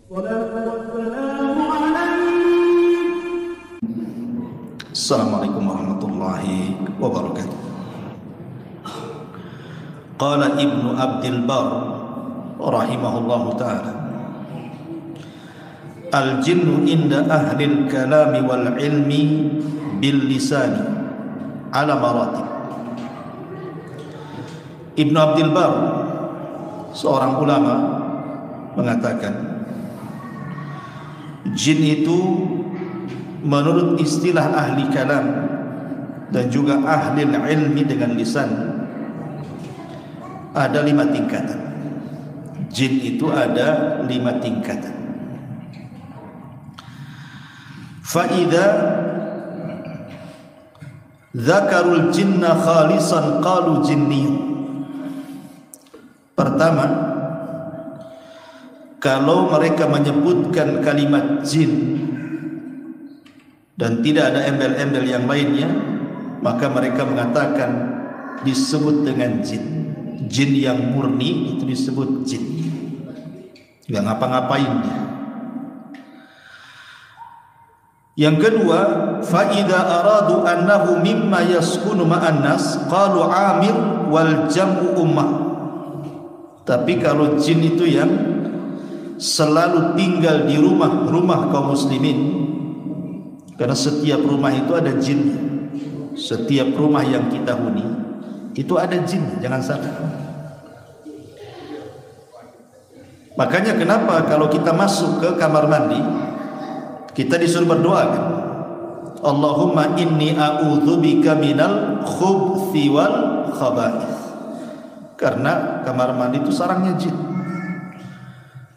Assalamualaikum warahmatullahi wabarakatuh. Qala Ibnu Abdil Bar rahimahullahu ta'ala, al-jinnu inda ahlil kalami wal ilmi bil lisani ala maratib. Ibnu Abdil Bar, seorang ulama, mengatakan jin itu menurut istilah ahli kalam dan juga ahli ilmi dengan lisan ada 5 tingkatan. Jin itu ada 5 tingkatan. Fa'idha dzakarul jinna khalisan qalu jinniyun. Pertama, kalau mereka menyebutkan kalimat jin dan tidak ada embel-embel yang lainnya, maka mereka mengatakan disebut dengan jin. Jin yang murni itu disebut jin, nggak ngapa-ngapain dia. Yang kedua, faida aradu annahu mimma yaskunu ma'an nas qalu amir wal jam'u ummah. Tapi kalau jin itu yang selalu tinggal di rumah kaum muslimin, karena setiap rumah itu ada jinnya. Setiap rumah yang kita huni itu ada jin, jangan salah. Makanya kenapa kalau kita masuk ke kamar mandi kita disuruh berdoa kan? Allahumma inni a'udzubika minal khubthi wal khaba'ith. Karena kamar mandi itu sarangnya jin.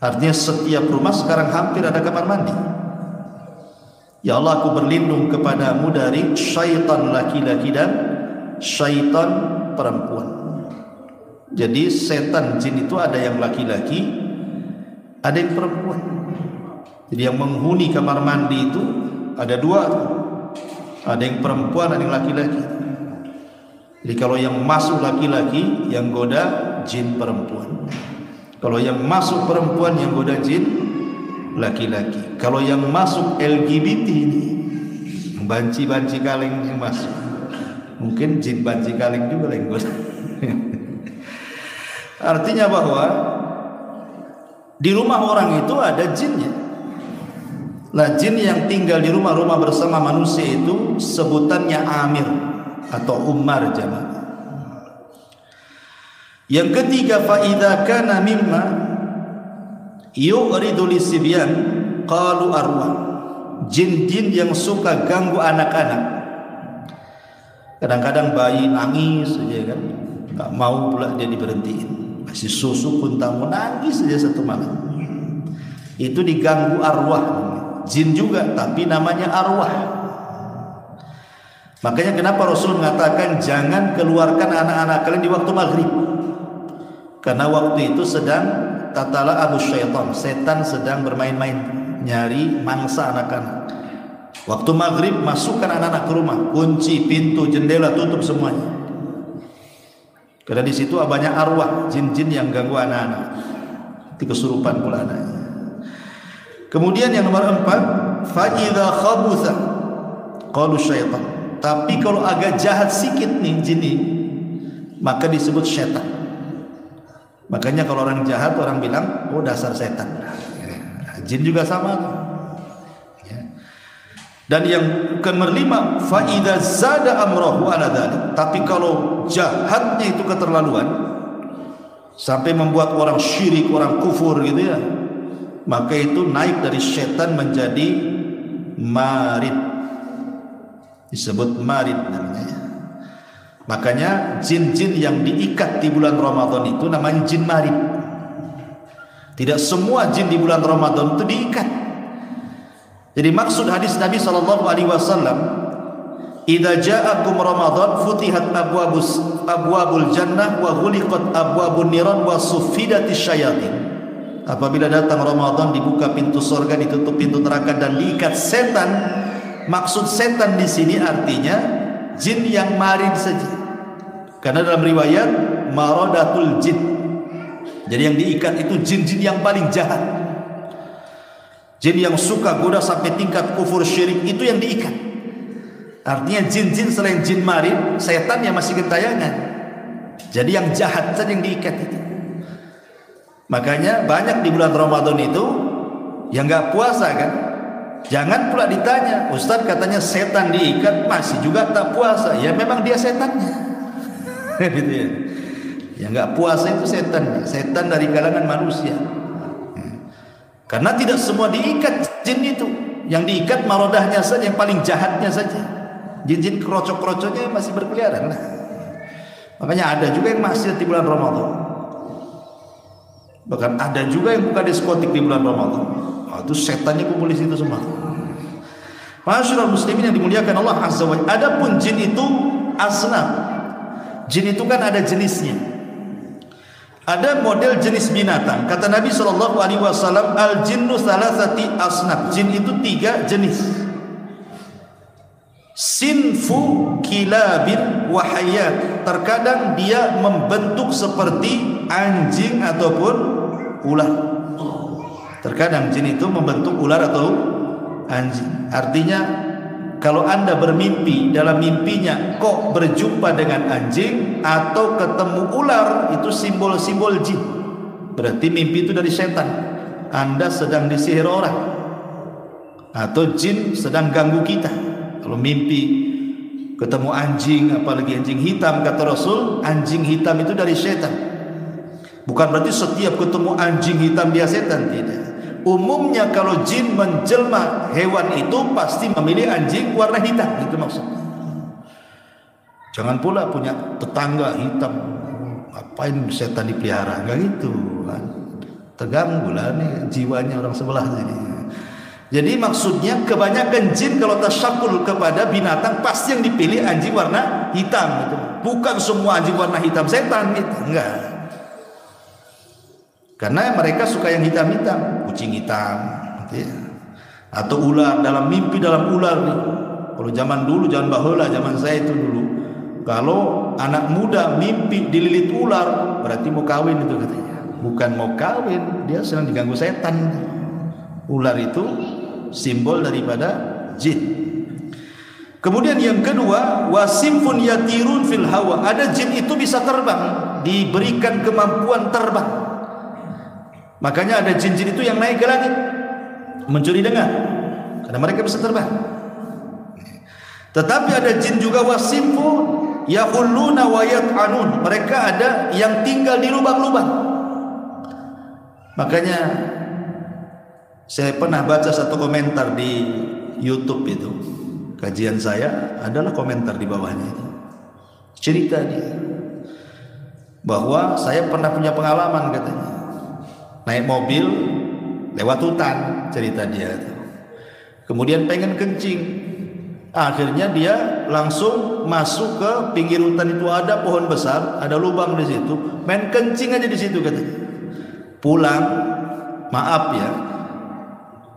Artinya setiap rumah sekarang hampir ada kamar mandi. Ya Allah, aku berlindung kepadamu dari syaitan laki-laki dan syaitan perempuan. Jadi setan jin itu ada yang laki-laki, ada yang perempuan. Jadi yang menghuni kamar mandi itu ada 2, ada yang perempuan, ada yang laki-laki. Jadi kalau yang masuk laki-laki yang goda jin perempuan, kalau yang masuk perempuan yang goda jin laki-laki. Kalau yang masuk LGBT ini banci-banci kaleng yang masuk, mungkin jin banci kaleng juga yang goda. Artinya bahwa di rumah orang itu ada jinnya. Nah, jin yang tinggal di rumah-rumah bersama manusia itu sebutannya amir atau ummar jamaah. Yang ketiga, fa idza kana mimma yu'ridu lisibyan qalu arwah. Jin-jin yang suka ganggu anak-anak. Kadang-kadang bayi nangis saja kan, enggak mau pula dia diberhentiin. Kasih susu pun tak mau, nangis saja satu malam. Itu diganggu arwah. Jin juga tapi namanya arwah. Makanya kenapa Rasul mengatakan jangan keluarkan anak-anak kalian di waktu maghrib. Karena waktu itu sedang tatala abu syaitan, setan sedang bermain-main nyari mangsa anak-anak. Waktu maghrib masukkan anak-anak ke rumah, kunci pintu, jendela, tutup semuanya. Karena di situ banyak arwah, jin-jin yang ganggu anak-anak. Itu kesurupan pula anaknya. Kemudian yang nomor 4, fa idza khabutha qalu syaitan. Tapi kalau agak jahat sikit nih jin ini, maka disebut syaitan. Makanya kalau orang jahat orang bilang, oh dasar setan. Jin juga sama. Dan yang kelima, fa idza zada amrahu ala dzalik. Tapi kalau jahatnya itu keterlaluan sampai membuat orang syirik, orang kufur gitu ya, maka itu naik dari setan menjadi marid. Disebut marid namanya. Makanya jin-jin yang diikat di bulan Ramadan itu namanya jin marid. Tidak semua jin di bulan Ramadan itu diikat. Jadi maksud hadis Nabi SAW, idza ja'akum Ramadan futihat abwabul jannah wa ghuliqat abwabun niran wa suffidatis syayatin. Apabila datang Ramadan dibuka pintu surga, ditutup pintu neraka dan diikat setan. Maksud setan di sini artinya jin yang marid saja. Karena dalam riwayat maradatul jin. Jadi yang diikat itu jin-jin yang paling jahat. Jin yang suka goda sampai tingkat kufur syirik itu yang diikat. Artinya jin-jin selain jin marin, setan yang masih gentayangan. Jadi yang jahat saja yang diikat itu. Makanya banyak di bulan Ramadan itu yang nggak puasa kan. Jangan pula ditanya, Ustaz katanya setan diikat masih juga tak puasa. Ya memang dia setannya. Gitu ya. Yang nggak puasa itu setan, setan dari kalangan manusia. Karena tidak semua diikat jin itu. Yang diikat marodahnya saja, yang paling jahatnya saja. Jin-jin kerocok-kerocoknya masih berkeliaran. Makanya ada juga yang maksiat di bulan Ramadan. Bahkan ada juga yang buka diskotik di bulan Ramadan. Itu setannya kumpul di situ semua. Masyaallah muslimin yang dimuliakan Allah Azza wa Jalla. Adapun jin itu asnaf. Jin itu kan ada jenisnya. Ada model jenis binatang. Kata Nabi SAW, al-jinnu salasati asnaf. Jin itu 3 jenis. Sinfu kilabin wa hayat. Terkadang dia membentuk seperti anjing ataupun ular. Terkadang jin itu membentuk ular atau anjing. Artinya kalau Anda bermimpi, dalam mimpinya kok berjumpa dengan anjing atau ketemu ular, itu simbol-simbol jin. Berarti mimpi itu dari setan. Anda sedang disihir orang, atau jin sedang ganggu kita. Kalau mimpi ketemu anjing, apalagi anjing hitam, kata Rasul, anjing hitam itu dari setan. Bukan berarti setiap ketemu anjing hitam dia setan, tidak. Umumnya kalau jin menjelma hewan itu pasti memilih anjing warna hitam, itu maksudnya. Jangan pula punya tetangga hitam, ngapain setan dipelihara, enggak gitu kan. Terganggu lah nih jiwanya orang sebelah sini. Jadi maksudnya kebanyakan jin kalau tasyakul kepada binatang pasti yang dipilih anjing warna hitam gitu. Bukan semua anjing warna hitam setan gitu, enggak. Karena mereka suka yang hitam-hitam, kucing hitam, gitu ya. Atau ular, dalam mimpi dalam ular nih. Kalau zaman dulu, zaman baheula, zaman saya itu dulu, kalau anak muda mimpi dililit ular, berarti mau kawin itu katanya. Bukan mau kawin, dia sedang diganggu setan. Ular itu simbol daripada jin. Kemudian yang kedua, wasimfun yatirun fil hawa. Ada jin itu bisa terbang, diberikan kemampuan terbang. Makanya ada jin-jin itu yang naik ke langit mencuri dengar, karena mereka bisa terbang. Tetapi ada jin juga wasimfu yahulluna wa yat'anun. Mereka ada yang tinggal di lubang-lubang. Makanya saya pernah baca satu komentar di YouTube itu, kajian saya adalah komentar di bawahnya itu. Cerita dia bahwa saya pernah punya pengalaman katanya. Naik mobil lewat hutan, cerita dia. Kemudian pengen kencing. Akhirnya dia langsung masuk ke pinggir hutan itu, ada pohon besar, ada lubang di situ. Main kencing aja di situ katanya. Pulang, maaf ya,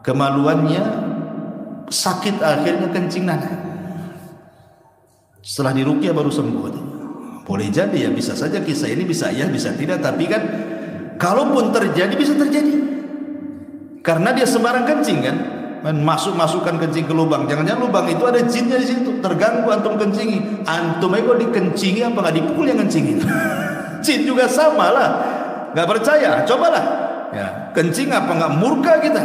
kemaluannya sakit, akhirnya kencing nanah. Setelah diruqyah baru sembuh. Boleh jadi ya, bisa saja kisah ini bisa ya, bisa tidak, tapi kan kalaupun terjadi bisa terjadi karena dia sembarang kencing kan, masukkan kencing ke lubang. Jangan-jangan lubang itu ada jinnya di situ, terganggu antum kencingi. Antum itu dikencingi apa nggak dipukul yang kencingin? Jin juga sama lah. Nggak percaya, cobalah. Ya, kencing apa nggak murka kita?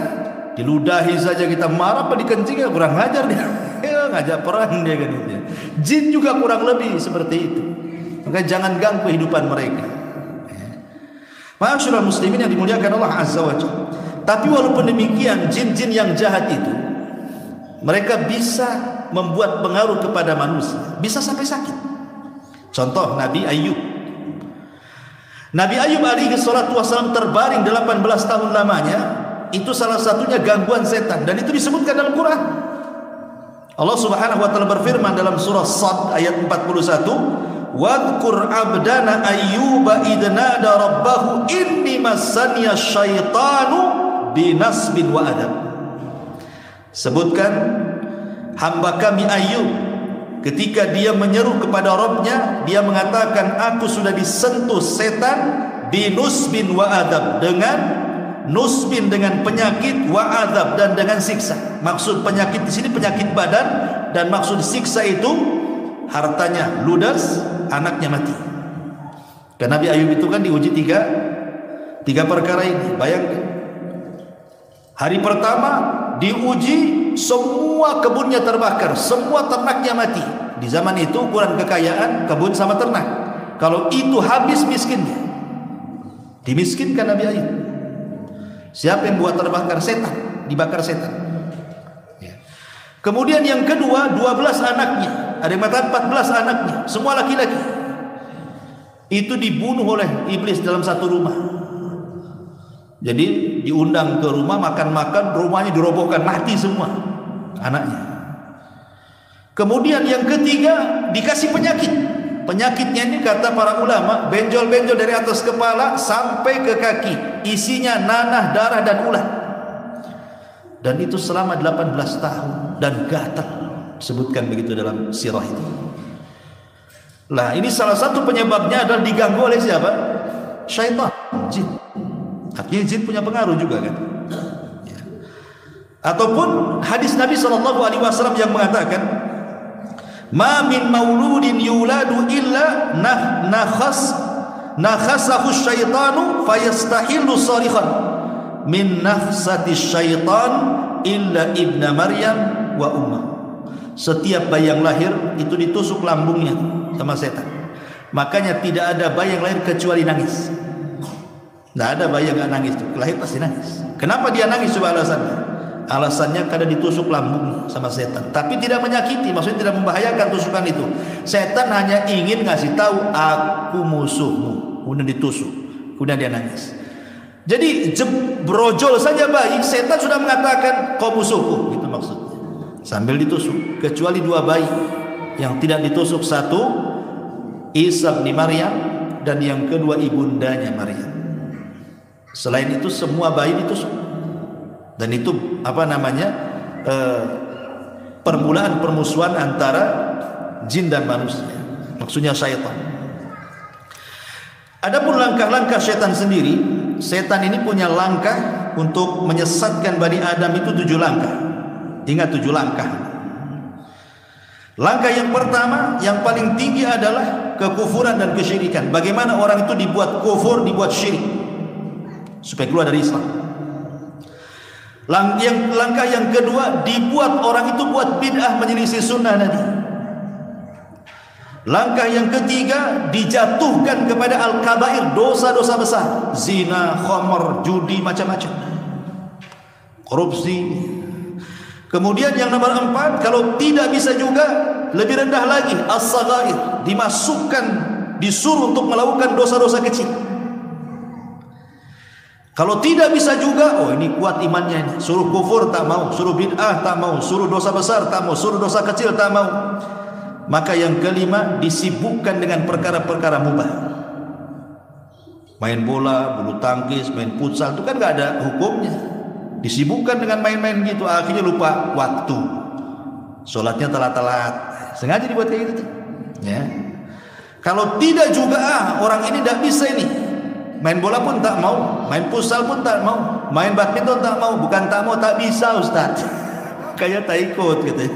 Diludahi saja kita marah, apa dikencing ya kurang ngajar dia. Ya, ngajak perang dia kan itu. Jin juga kurang lebih seperti itu. Maka jangan ganggu kehidupan mereka. Masyaallah muslimin yang dimuliakan Allah Azza wa Jalla. Tapi walaupun demikian, jin-jin yang jahat itu mereka bisa membuat pengaruh kepada manusia, bisa sampai sakit. Contoh Nabi Ayub. Nabi Ayub alaihi salatu wasallam terbaring 18 tahun lamanya. Itu salah satunya gangguan setan, dan itu disebutkan dalam Quran. Allah Subhanahu wa taala berfirman dalam surah Sad ayat 41, wadhkur abdana ayyuba idnada rabbahu inni massaniya syaitanu binasbin wa adab. Sebutkan hamba kami Ayub ketika dia menyeru kepada Rabbnya, dia mengatakan aku sudah disentuh setan binusbin wa adab, dengan nusbin dengan penyakit, wa adzab dan dengan siksa. Maksud penyakit di sini penyakit badan, dan maksud siksa itu hartanya ludas, anaknya mati. Karena Nabi Ayub itu kan diuji tiga perkara ini. Bayangkan, hari pertama diuji semua kebunnya terbakar, semua ternaknya mati. Di zaman itu ukuran kekayaan kebun sama ternak. Kalau itu habis miskinnya, dimiskinkan Nabi Ayub. Siapa yang buat terbakar? Setan, dibakar setan. Kemudian yang kedua, 12 anaknya, ada yang mengatakan 14 anaknya, semua laki-laki. Itu dibunuh oleh iblis dalam satu rumah. Jadi diundang ke rumah, makan-makan, rumahnya dirobohkan, mati semua anaknya. Kemudian yang ketiga dikasih penyakit. Penyakitnya ini kata para ulama, benjol-benjol dari atas kepala sampai ke kaki, isinya nanah, darah dan ulat. Dan itu selama 18 tahun dan gatal, disebutkan begitu dalam sirah itu. Lah, ini salah satu penyebabnya adalah diganggu oleh siapa? Syaitan, jin. Artinya jin punya pengaruh juga kan. Ya. Ataupun hadis Nabi SAW yang mengatakan, ma min mauludin yuladu illa nakhasahu syaitanu fayastahillu sarikhan min nafsati syaitan illa ibna Maryam wa ummah. Setiap bayi yang lahir itu ditusuk lambungnya sama setan. Makanya tidak ada bayi yang lahir kecuali nangis. Tidak ada bayi yang gak nangis, lahir pasti nangis. Kenapa dia nangis? Coba alasannya. Alasannya karena ditusuk lambung sama setan. Tapi tidak menyakiti, maksudnya tidak membahayakan tusukan itu. Setan hanya ingin ngasih tahu, aku musuhmu. Kemudian ditusuk, kemudian dia nangis. Jadi brojol saja bayi, setan sudah mengatakan kau musuhku, gitu maksudnya. Sambil ditusuk. Kecuali 2 bayi yang tidak ditusuk, satu Isa bin Maryam dan yang kedua ibundanya Maryam. Selain itu semua bayi ditusuk. Dan itu permulaan permusuhan antara jin dan manusia, maksudnya syaitan. Adapun langkah-langkah syaitan sendiri, setan ini punya langkah untuk menyesatkan Bani Adam itu 7 langkah. Ingat 7 langkah. Langkah yang pertama, yang paling tinggi adalah kekufuran dan kesyirikan. Bagaimana orang itu dibuat kufur, dibuat syirik supaya keluar dari Islam. Langkah yang kedua, dibuat orang itu buat bid'ah, menyelisih sunnah Nabi. Langkah yang ketiga, dijatuhkan kepada al-kabair, dosa-dosa besar, zina, khamr, judi, macam-macam, korupsi. Kemudian yang nomor 4, kalau tidak bisa juga, lebih rendah lagi, as-saghair, dimasukkan, disuruh untuk melakukan dosa-dosa kecil. Kalau tidak bisa juga, oh ini kuat imannya ini, suruh kufur tak mau, suruh bid'ah tak mau, suruh dosa besar tak mau, suruh dosa kecil tak mau. Maka yang kelima, disibukkan dengan perkara-perkara mubah. Main bola, bulu tangkis, main futsal, itu kan gak ada hukumnya. Disibukkan dengan main-main gitu, akhirnya lupa waktu. Sholatnya telat-telat, sengaja dibuat kayak gitu. Ya. Kalau tidak juga, orang ini tidak bisa ini. Main bola pun tak mau, main futsal pun tak mau, main badminton tak mau. Bukan tak mau, tak bisa Ustaz. Kayak tak ikut gitu.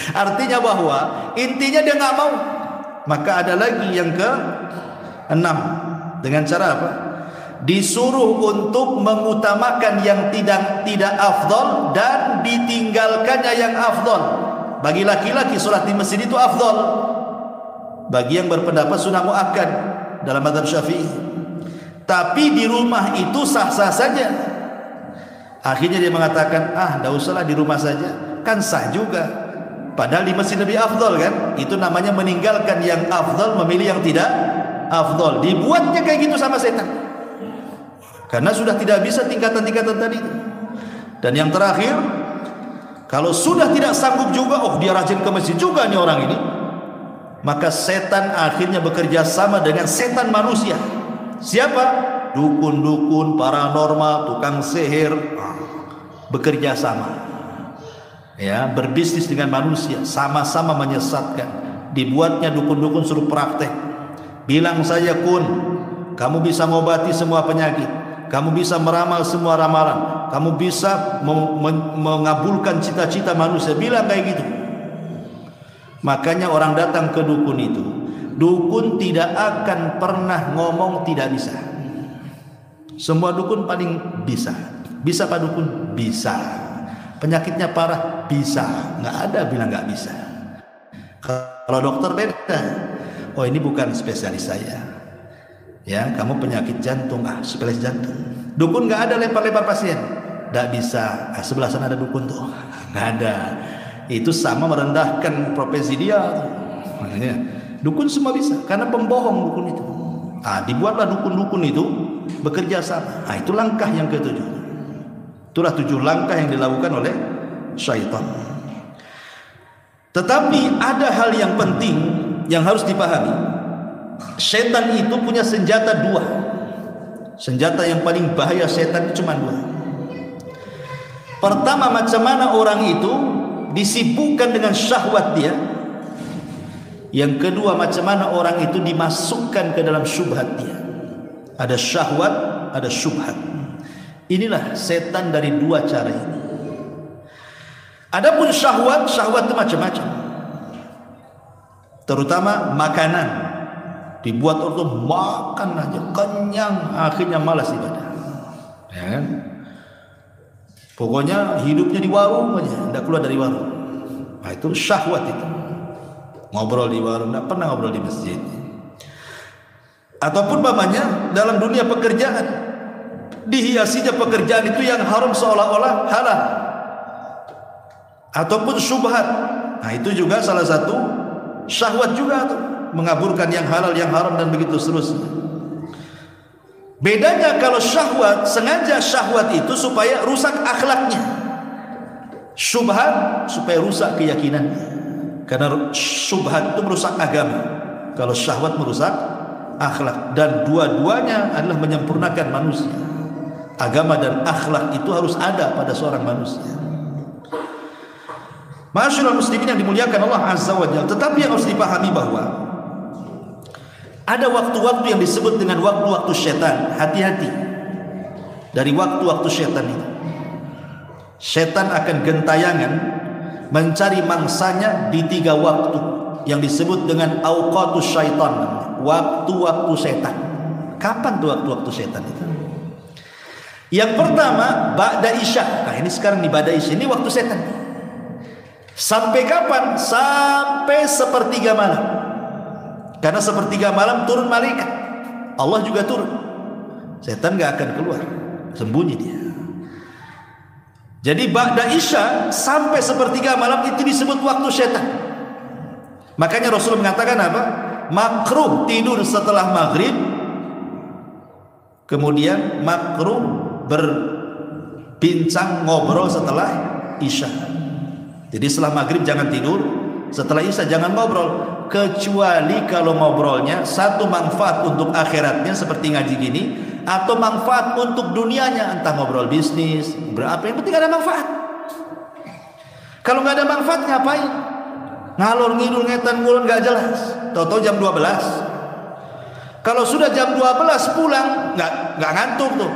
Artinya bahwa intinya dia nggak mau. Maka ada lagi yang ke-6. Dengan cara apa? Disuruh untuk mengutamakan yang tidak afdol dan ditinggalkannya yang afdol. Bagi laki-laki sholat di masjid itu afdol. Bagi yang berpendapat sunnah muakkad dalam mazhab Syafi'i. Tapi di rumah itu sah-sah saja. Akhirnya dia mengatakan, tidak usahlah di rumah saja, kan sah juga. Padahal di masjid lebih afdol kan. Itu namanya meninggalkan yang afdol, memilih yang tidak afdol. Dibuatnya kayak gitu sama setan, karena sudah tidak bisa tingkatan-tingkatan tadi. Dan yang terakhir, kalau sudah tidak sanggup juga, dia rajin ke masjid juga nih orang ini, maka setan akhirnya bekerja sama dengan setan manusia. Siapa? Dukun-dukun, paranormal, tukang sihir, bekerja sama. Ya, berbisnis dengan manusia, sama-sama menyesatkan. Dibuatnya dukun-dukun suruh praktek. Bilang saja kun, kamu bisa mengobati semua penyakit. kamu bisa meramal semua ramalan, kamu bisa mengabulkan cita-cita manusia. Bilang kayak gitu. Makanya orang datang ke dukun itu, dukun tidak akan pernah ngomong tidak bisa. Semua dukun paling bisa. Bisa Pak Dukun? Bisa. Penyakitnya parah? Bisa. Nggak ada bilang nggak bisa. Kalau dokter beda. Oh ini bukan spesialis saya. Ya, kamu penyakit jantung, spesialis jantung. Dukun nggak ada lempar-lempar pasien. Nggak bisa. Sebelah sana ada dukun tuh. Nggak ada. Itu sama merendahkan profesi dia. Makanya dukun semua bisa, karena pembohong dukun itu. Dibuatlah dukun-dukun itu bekerja sama. Itu langkah yang ketujuh. Itulah 7 langkah yang dilakukan oleh syaitan. Tetapi ada hal yang penting yang harus dipahami. Setan itu punya senjata 2. Senjata yang paling bahaya setan cuma 2. Pertama, macam mana orang itu disibukkan dengan syahwat dia. Yang kedua, macam mana orang itu dimasukkan ke dalam syubhat dia. Ada syahwat, ada syubhat. Inilah setan dari 2 cara ini. Adapun syahwat, syahwat itu macam-macam. Terutama makanan. Dibuat untuk makan aja kenyang, akhirnya malas ibadah. Ya kan? Pokoknya hidupnya di warung aja, tidak keluar dari warung. Itu syahwat itu. Ngobrol di warung, tidak pernah ngobrol di masjid. Ataupun mamanya dalam dunia pekerjaan, dihiasinya pekerjaan itu yang haram seolah-olah halal. Ataupun syubhat. Itu juga salah satu syahwat juga tuh, mengaburkan yang halal, yang haram, dan begitu seterusnya. Bedanya kalau syahwat, sengaja syahwat itu supaya rusak akhlaknya. Syubhat supaya rusak keyakinannya. Karena syubhat itu merusak agama. Kalau syahwat merusak akhlak. Dan dua-duanya adalah menyempurnakan manusia. Agama dan akhlak itu harus ada pada seorang manusia. Ma'asyiral muslimin yang dimuliakan Allah Azza wa Jalla. Tetapi yang harus dipahami bahwa ada waktu-waktu yang disebut dengan waktu-waktu setan. Hati-hati dari waktu-waktu setan itu. Setan akan gentayangan mencari mangsanya di 3 waktu yang disebut dengan awqatus syaitan. Waktu-waktu setan. Kapan tuh waktu-waktu setan itu? Yang pertama, ba'da isya. Ini sekarang di ba'da isya, ini waktu setan. Sampai kapan? Sampai 1/3 malam. Karena 1/3 malam turun malaikat. Allah juga turun. Setan gak akan keluar, sembunyi dia. Jadi ba'da isya sampai 1/3 malam itu disebut waktu setan. Makanya Rasul mengatakan apa? Makruh tidur setelah maghrib. Kemudian makruh berbincang ngobrol setelah isya. Jadi setelah maghrib jangan tidur, setelah isya jangan ngobrol, kecuali kalau ngobrolnya satu manfaat untuk akhiratnya seperti ngaji gini, atau manfaat untuk dunianya, entah ngobrol bisnis, berapa, yang penting ada manfaat. Kalau nggak ada manfaat ngapain? Ngalor ngidul ngetan ngulon nggak jelas. Toto jam 12. Kalau sudah jam 12 pulang nggak ngantuk tuh.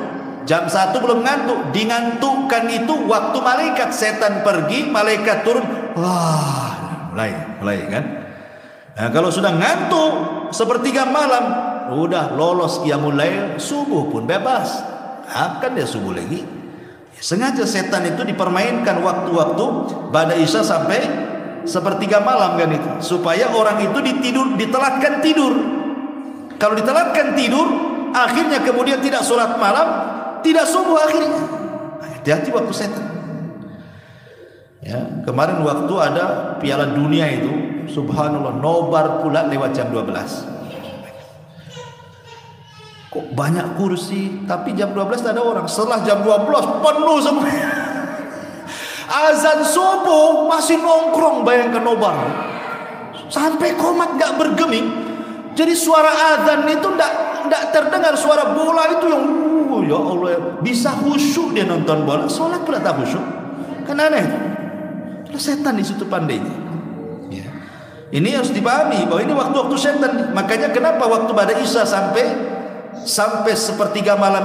Jam 1 belum ngantuk, dingantukkan itu waktu malaikat. Setan pergi, malaikat turun. Wah, mulai kan. Nah, kalau sudah ngantuk 1/3 malam, udah lolos qiyamul lail, subuh pun bebas. Akan dia subuh lagi. Sengaja setan itu dipermainkan waktu-waktu ba'da isya sampai 1/3 malam kan itu, supaya orang itu ditelatkan tidur. Kalau ditelatkan tidur, akhirnya kemudian tidak sholat malam, tidak subuh akhirnya. Hati-hati waktu setan. Ya, kemarin waktu ada Piala Dunia itu, subhanallah, nobar pula lewat jam 12. Kok banyak kursi, tapi jam 12 tak ada orang. Setelah jam 12 penuh semua. Azan subuh masih nongkrong, bayangkan nobar. Sampai komat gak bergeming. Jadi suara azan itu tidak terdengar, suara bola itu yang ya Allah, bisa khusyuk dia nonton bola, sholat pula tak khusyuk. Kan aneh. Kalau setan di situ pandainya. Ya. Ini harus dipahami bahwa ini waktu-waktu setan. Makanya kenapa waktu pada isya sampai sampai sepertiga malam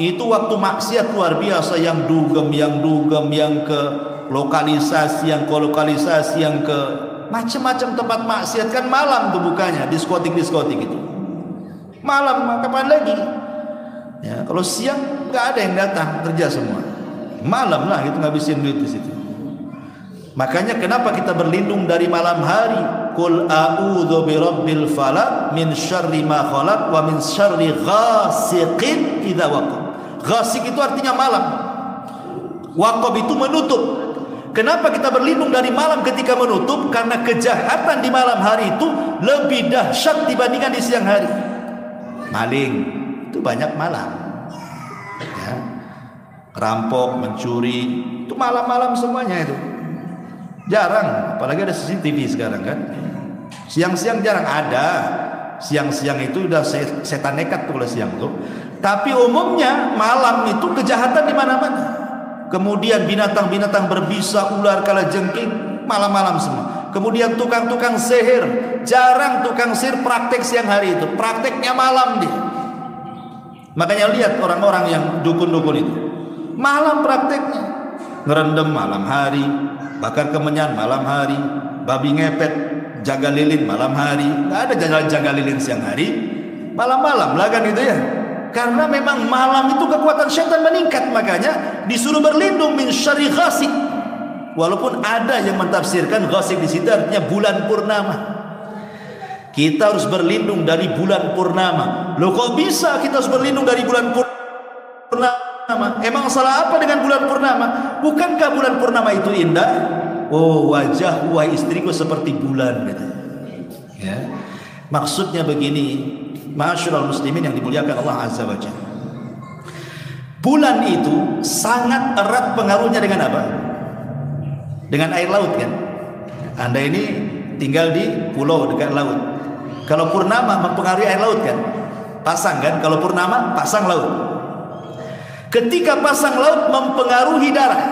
itu waktu maksiat luar biasa, yang dugem, yang ke lokalisasi, yang ke lokalisasi, yang ke macam-macam tempat maksiat. Kan malam tuh bukanya, diskotik itu malam, kapan lagi ya? Kalau siang nggak ada yang datang, kerja semua. Malam lah itu ngabisin duit di situ. Makanya kenapa kita berlindung dari malam hari? Qul a'udzu birabbil falaq min syarri ma khalaq wa min syarri ghasiqin idza waqab. Ghasiq itu artinya malam. Waqab itu menutup. Kenapa kita berlindung dari malam ketika menutup? Karena kejahatan di malam hari itu lebih dahsyat dibandingkan di siang hari. Maling itu banyak malam ya. Rampok, mencuri itu malam-malam semuanya itu. Jarang, apalagi ada CCTV sekarang kan. Siang-siang jarang ada. Siang-siang itu udah setan nekat tuh kalau siang tuh. Tapi umumnya malam itu kejahatan di mana-mana. Kemudian binatang-binatang berbisa, ular kalajengking, malam-malam semua. Kemudian tukang-tukang sihir, jarang tukang sihir praktek siang hari itu. Prakteknya malam dia. Makanya lihat orang-orang yang dukun-dukun itu. Malam prakteknya. Ngerendam malam hari, bakar kemenyan malam hari, babi ngepet, jaga lilin malam hari. Nggak ada jaga lilin siang hari, malam-malam lah kan itu ya. Karena memang malam itu kekuatan syaitan meningkat, makanya disuruh berlindung min syarri ghasik. Walaupun ada yang mentafsirkan ghasik di situ artinya bulan purnama. Kita harus berlindung dari bulan purnama. Loh kok bisa kita harus berlindung dari bulan purnama? Emang salah apa dengan bulan purnama? Bukankah bulan purnama itu indah? Oh, wajah istriku seperti bulan gitu. Ya. Maksudnya begini, ma'asyiral muslimin yang dimuliakan Allah Azza wa Jalla. Bulan itu sangat erat pengaruhnya dengan apa? Dengan air laut kan? Anda ini tinggal di pulau dekat laut. Kalau purnama mempengaruhi air laut kan? Pasang kan? Kalau purnama pasang laut. Ketika pasang laut mempengaruhi darah.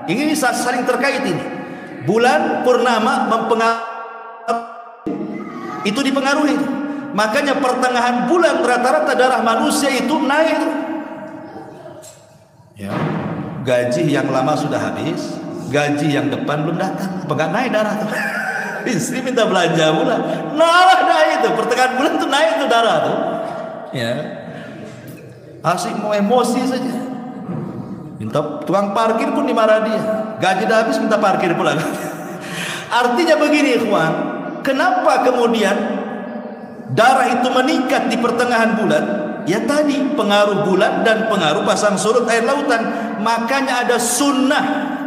Ini saling terkait ini. Bulan purnama mempengaruhi, itu dipengaruhi. Makanya pertengahan bulan rata-rata darah manusia itu naik. Ya. Gaji yang lama sudah habis, gaji yang depan belum datang. Apa nggak naik darah tuh? Istri minta belanja pula, naik itu. Pertengahan bulan tuh naik tuh darah tuh. Ya. Asik mau emosi saja. Minta tukang parkir pun dimarah dia. Gaji dah habis minta parkir pula. Artinya begini ikhwan, kenapa kemudian darah itu meningkat di pertengahan bulan? Ya tadi pengaruh bulan dan pengaruh pasang surut air lautan. Makanya ada sunnah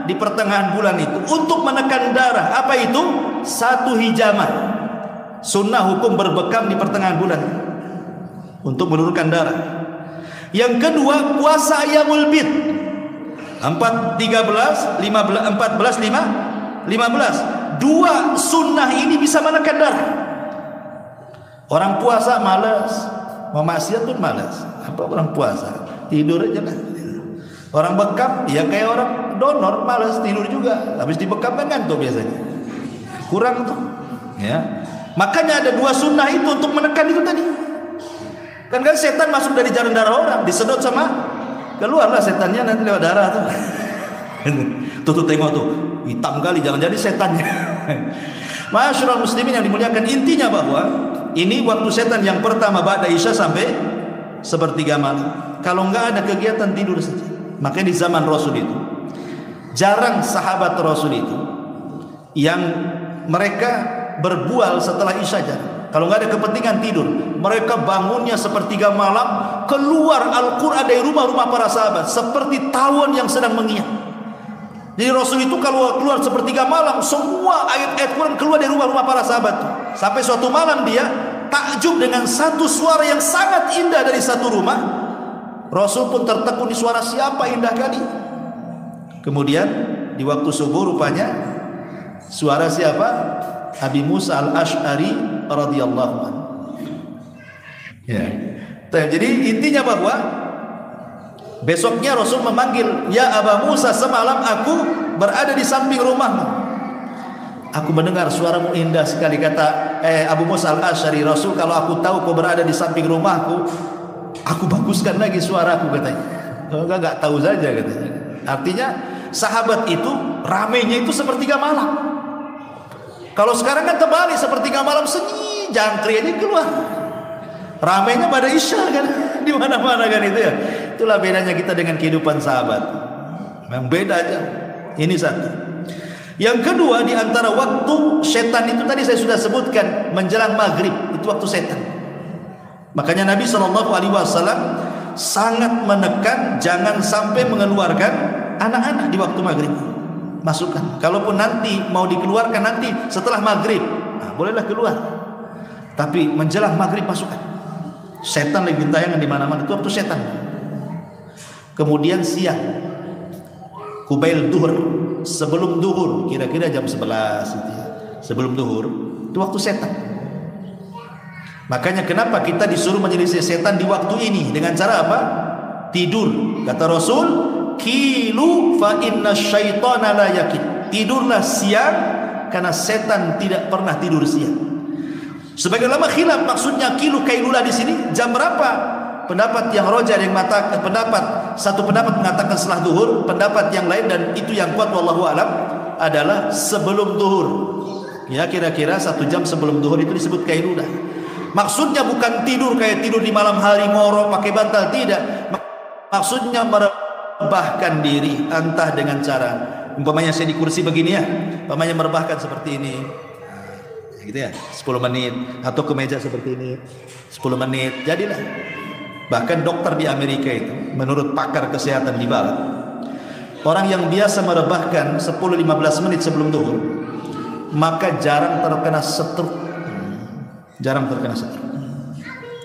di pertengahan bulan itu untuk menekan darah. Apa itu? 1 hijamah. Sunnah hukum berbekam di pertengahan bulan untuk menurunkan darah. Yang kedua, puasa Ayyamul Bid 4, 13, 15, 14, 15. Dua sunnah ini bisa menekan darah. Orang puasa malas, mau maksiat pun malas. Apa orang puasa? Tidur aja lah. Orang bekam ya kayak orang donor, malas tidur juga. Habis dibekam kan ngantuk biasanya. Kurang tuh. Ya. Makanya ada 2 sunnah itu untuk menekan itu tadi. Kan setan masuk dari jalan darah orang, disedot sama keluarlah setannya nanti lewat darah tuh. Tuh tengok tuh, hitam kali, jangan jadi setannya. Ma'asyiral muslimin yang dimuliakan, intinya bahwa ini waktu setan yang pertama ba'da isya sampai sepertiga malam. Kalau enggak ada kegiatan tidur saja. Makanya di zaman Rasul itu jarang sahabat Rasul itu yang mereka berbual setelah isya jarang. Kalau nggak ada kepentingan tidur, mereka bangunnya sepertiga malam, keluar Al-Quran dari rumah-rumah para sahabat seperti tawon yang sedang mengiak. Jadi Rasul itu kalau keluar sepertiga malam, semua ayat-ayat Quran keluar dari rumah-rumah para sahabat. Sampai suatu malam dia takjub dengan satu suara yang sangat indah dari satu rumah. Rasul pun tertekun di suara siapa indah kali. Kemudian di waktu subuh rupanya suara siapa? Abi Musa al-Ash'ari radhiyallahu anhu. Ya. Jadi intinya bahwa besoknya Rasul memanggil, "Ya Aba Musa, semalam aku berada di samping rumahmu. Aku mendengar suaramu indah sekali." Kata Abu Musa al-Ash'ari, "Rasul, kalau aku tahu kau berada di samping rumahku, Aku baguskan lagi suaraku katanya. Enggak tahu saja katanya. Artinya sahabat itu ramenya itu sepertiga malam. Kalau sekarang kan terbalik, sepertiga malam sunyi, jangkrik aja keluar. Ramenya pada isya kan, di mana-mana kan itu ya. Itulah bedanya kita dengan kehidupan sahabat. Memang beda aja. Ini satu. Yang kedua, di antara waktu setan itu tadi saya sudah sebutkan, menjelang maghrib itu waktu setan. Makanya Nabi SAW sangat menekan jangan sampai mengeluarkan anak-anak di waktu maghrib. Masukkan. Kalaupun nanti mau dikeluarkan nanti setelah maghrib, nah, bolehlah keluar. Tapi menjelang maghrib masukkan. Setan lagi gentayangan di mana-mana, itu waktu setan. Kemudian siang, kubail duhur, sebelum duhur, kira-kira jam 11 gitu ya. Sebelum duhur, itu waktu setan. Makanya kenapa kita disuruh menyelisih setan di waktu ini dengan cara apa? Tidur. Kata Rasul, kilu fa inna syaitana la yakid. Tidurlah siang karena setan tidak pernah tidur siang. Sebagian ulama khilaf maksudnya kilu kailulah di sini jam berapa? Pendapat yang roja yang mengatakan satu pendapat mengatakan setelah duhur, pendapat yang lain dan itu yang kuat wallahu alam adalah sebelum duhur. Ya kira-kira 1 jam sebelum duhur itu disebut kailulah. Maksudnya bukan tidur kayak tidur di malam hari moro pakai bantal, tidak. Maksudnya merebahkan diri entah dengan cara umpamanya saya di kursi begini ya, umpamanya merebahkan seperti ini. Gitu ya, 10 menit atau ke meja seperti ini 10 menit jadilah. Bahkan dokter di Amerika itu menurut pakar kesehatan di barat, orang yang biasa merebahkan 10-15 menit sebelum duhur maka jarang terkena stroke. Jarang terkena stroke.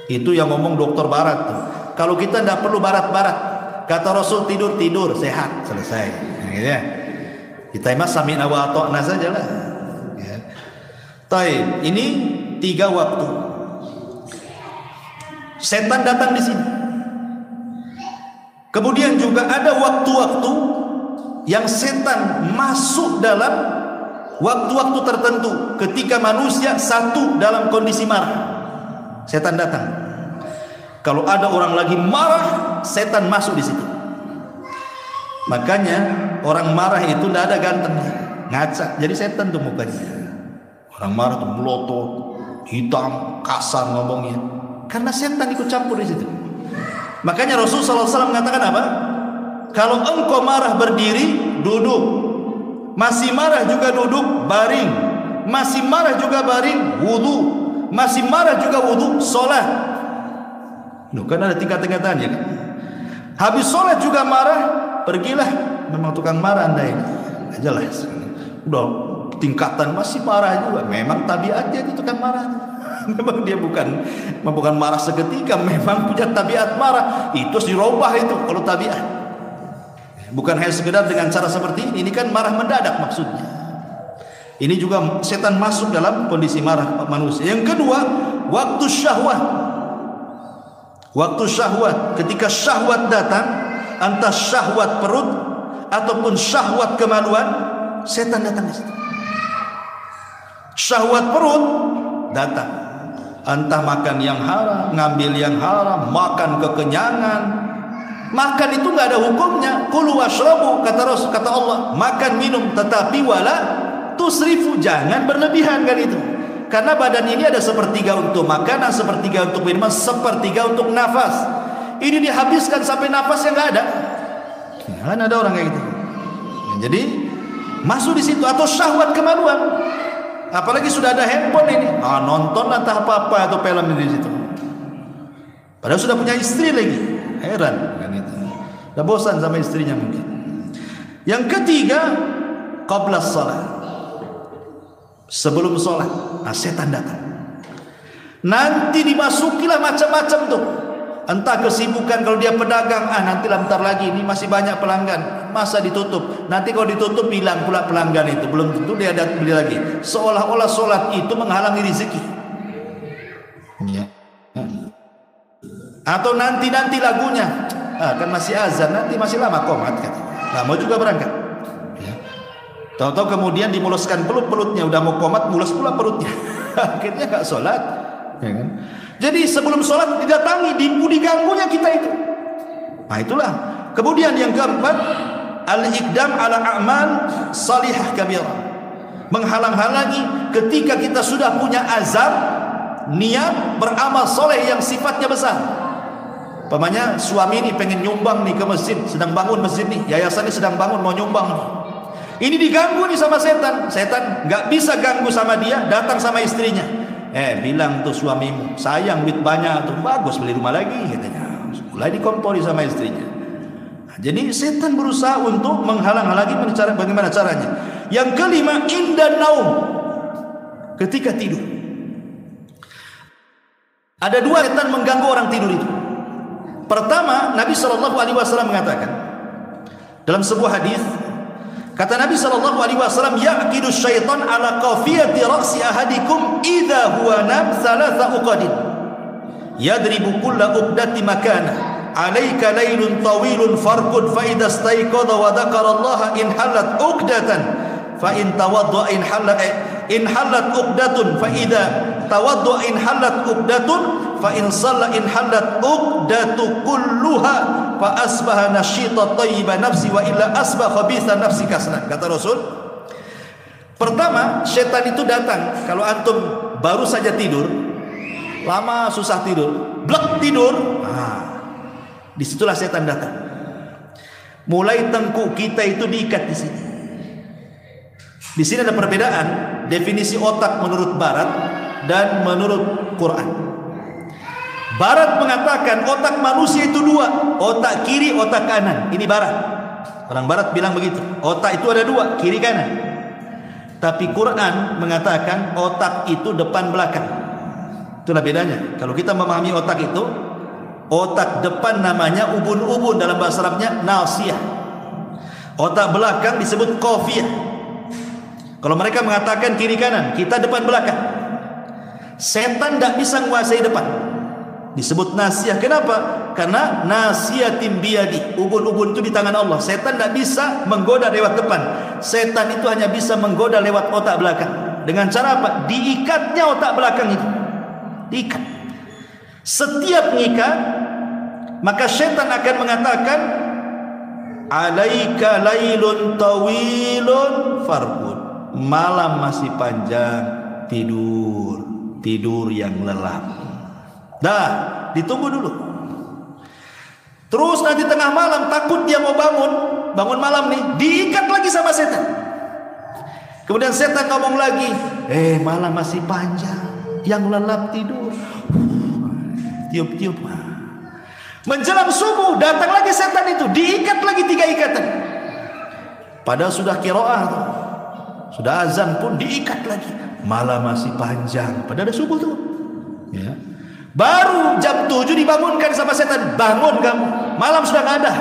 Itu yang ngomong dokter barat tuh. Kalau kita tidak perlu barat-barat, kata Rasul tidur sehat selesai. Gitu ya. Kita emang sami'na wa ata'na saja lah. Taib, ini 3 waktu. Setan datang di sini. Kemudian juga ada waktu-waktu yang setan masuk dalam waktu-waktu tertentu ketika manusia satu dalam kondisi marah. Setan datang. Kalau ada orang lagi marah, setan masuk di situ. Makanya orang marah itu tidak ada gantengnya, ngaca. Jadi setan tuh mukanya. Orang marah tuh melotot, hitam, kasar ngomongnya. Karena setan ikut campur di situ. Makanya Rasulullah SAW mengatakan apa? Kalau engkau marah berdiri, duduk. Masih marah juga duduk, baring. Masih marah juga baring, wudu. Masih marah juga wudu, sholat. Loh, kan ada tingkat-tingkatannya kan? Habis sholat juga marah, pergilah. Memang tukang marah anda ini. Jelas. Udah tingkatan masih marah juga. Memang tabiatnya itu kan marah. Memang dia bukan marah seketika, memang punya tabiat marah. Itu harus dirubah itu kalau tabiat. Bukan hanya sekedar dengan cara seperti ini. Ini kan marah mendadak maksudnya. Ini juga setan masuk dalam kondisi marah manusia. Yang kedua, waktu syahwat. Waktu syahwat, ketika syahwat datang, entah syahwat perut ataupun syahwat kemaluan, setan datang di situ. Syahwat perut datang, entah makan yang haram, ngambil yang haram, makan kekenyangan. Makan itu nggak ada hukumnya. Kulu washrabu, kata Allah, makan minum tetapi wala tusrifu, jangan berlebihan kan itu. Karena badan ini ada sepertiga untuk makanan, sepertiga untuk minuman, sepertiga untuk nafas. Ini dihabiskan sampai nafasnya nggak ada. Kan ada orang kayak gitu. Jadi masuk di situ. Atau syahwat kemaluan. Apalagi sudah ada handphone ini, nonton entah apa-apa atau film di situ. Padahal sudah punya istri lagi, heran kan itu. Udah bosan sama istrinya mungkin. Yang ketiga, qabla shalah. Sebelum sholat, nah setan datang. Nanti dimasukilah macam-macam tuh. Entah kesibukan, kalau dia pedagang, nanti bentar lagi ini masih banyak pelanggan, masa ditutup. Nanti kalau ditutup hilang pula pelanggan itu, belum tentu dia ada beli lagi. Seolah-olah sholat itu menghalangi rezeki. Ya. Atau nanti lagunya, kan masih azan, nanti masih lama qomat katanya. Nggak mau juga berangkat. Ya. Tahu-tahu kemudian dimuluskan perutnya, udah mau qomat mulus pula perutnya. Akhirnya nggak sholat. Ya kan? Jadi sebelum sholat didatangi, diganggunya kita itu. Nah itulah. Kemudian yang keempat, al-iqdam ala a'mal salihah kabirah. Menghalang-halangi ketika kita sudah punya azam, niat beramal soleh yang sifatnya besar. Umpamanya suami ini pengen nyumbang nih ke masjid, sedang bangun masjid nih, yayasan ini sedang bangun mau nyumbang nih. Ini diganggu nih sama setan. Setan nggak bisa ganggu sama dia, datang sama istrinya. Bilang tuh suamimu, sayang duit banyak tuh, bagus beli rumah lagi katanya. Mulai dikompori sama istrinya. Nah, jadi setan berusaha untuk menghalang-halangi bagaimana caranya. Yang kelima, indan naum, ketika tidur. Ada dua setan mengganggu orang tidur itu. Pertama, Nabi SAW mengatakan dalam sebuah hadis, kata Nabi SAW, yaqidu syaitan ala qafiyati ra'si ahadikum idza huwa nam thalatha uqadin yadribu kulla uqdati makana alayka laylun tawilun farqud fa idza istayqadha wa dzakara Allah in halat uqdatan fa in tawadda in halat uqdatun fa idza tawadda in halat uqdatun fa in shalla in halat uqdatu kulluha fa asbaha nasyita thayyiba nafsi wa illa asbaha khabitha nafsi kaslan. Kata Rasul, pertama setan itu datang kalau antum baru saja tidur, lama susah tidur, blek tidur, disitulah setan datang. Mulai tengkuk kita itu diikat di sini. Di sini ada perbedaan definisi otak menurut Barat dan menurut Quran. Barat mengatakan otak manusia itu dua, otak kiri, otak kanan. Ini Barat. Orang Barat bilang begitu. Otak itu ada dua, kiri kanan. Tapi Quran mengatakan otak itu depan belakang. Itulah bedanya. Kalau kita memahami otak itu, otak depan namanya ubun-ubun, dalam bahasa Arabnya nasiyah. Otak belakang disebut qafiyah. Kalau mereka mengatakan kiri kanan, kita depan belakang. Setan tidak bisa menguasai depan, disebut nasiyah. Kenapa? Karena nasiyatin biyadi, ubun-ubun itu di tangan Allah. Setan tidak bisa menggoda lewat depan. Setan itu hanya bisa menggoda lewat otak belakang. Dengan cara apa? Diikatnya otak belakang itu, diikat. Setiap mengikat, maka setan akan mengatakan, alaika lailun tawilun farqud, malam masih panjang, tidur yang lelap. Dah, ditunggu dulu. Terus nanti tengah malam takut dia mau bangun malam nih, diikat lagi sama setan. Kemudian setan ngomong lagi, malam masih panjang, yang lelap tidur. Tiup-tiup. Menjelang subuh datang lagi setan itu, diikat lagi 3 ikatan. Padahal sudah qiraah tuh, sudah azan pun diikat lagi. Malam masih panjang, padahal ada subuh tuh. Ya. Baru jam 7 dibangunkan sama setan, bangun kamu, malam sudah nggak ada.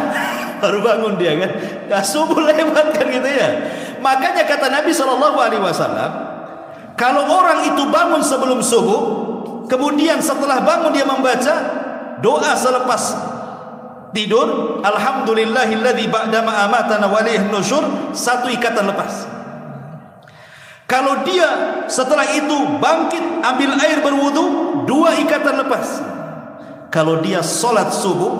Baru bangun dia kan, nah, subuh lewat kan gitu ya. Makanya kata Nabi SAW, kalau orang itu bangun sebelum subuh, kemudian setelah bangun dia membaca doa selepas tidur, alhamdulillahilladzi ba'dama amatana wa ilaihin nusyur, 1 ikatan lepas. Kalau dia setelah itu bangkit ambil air berwudu, 2 ikatan lepas. Kalau dia sholat subuh,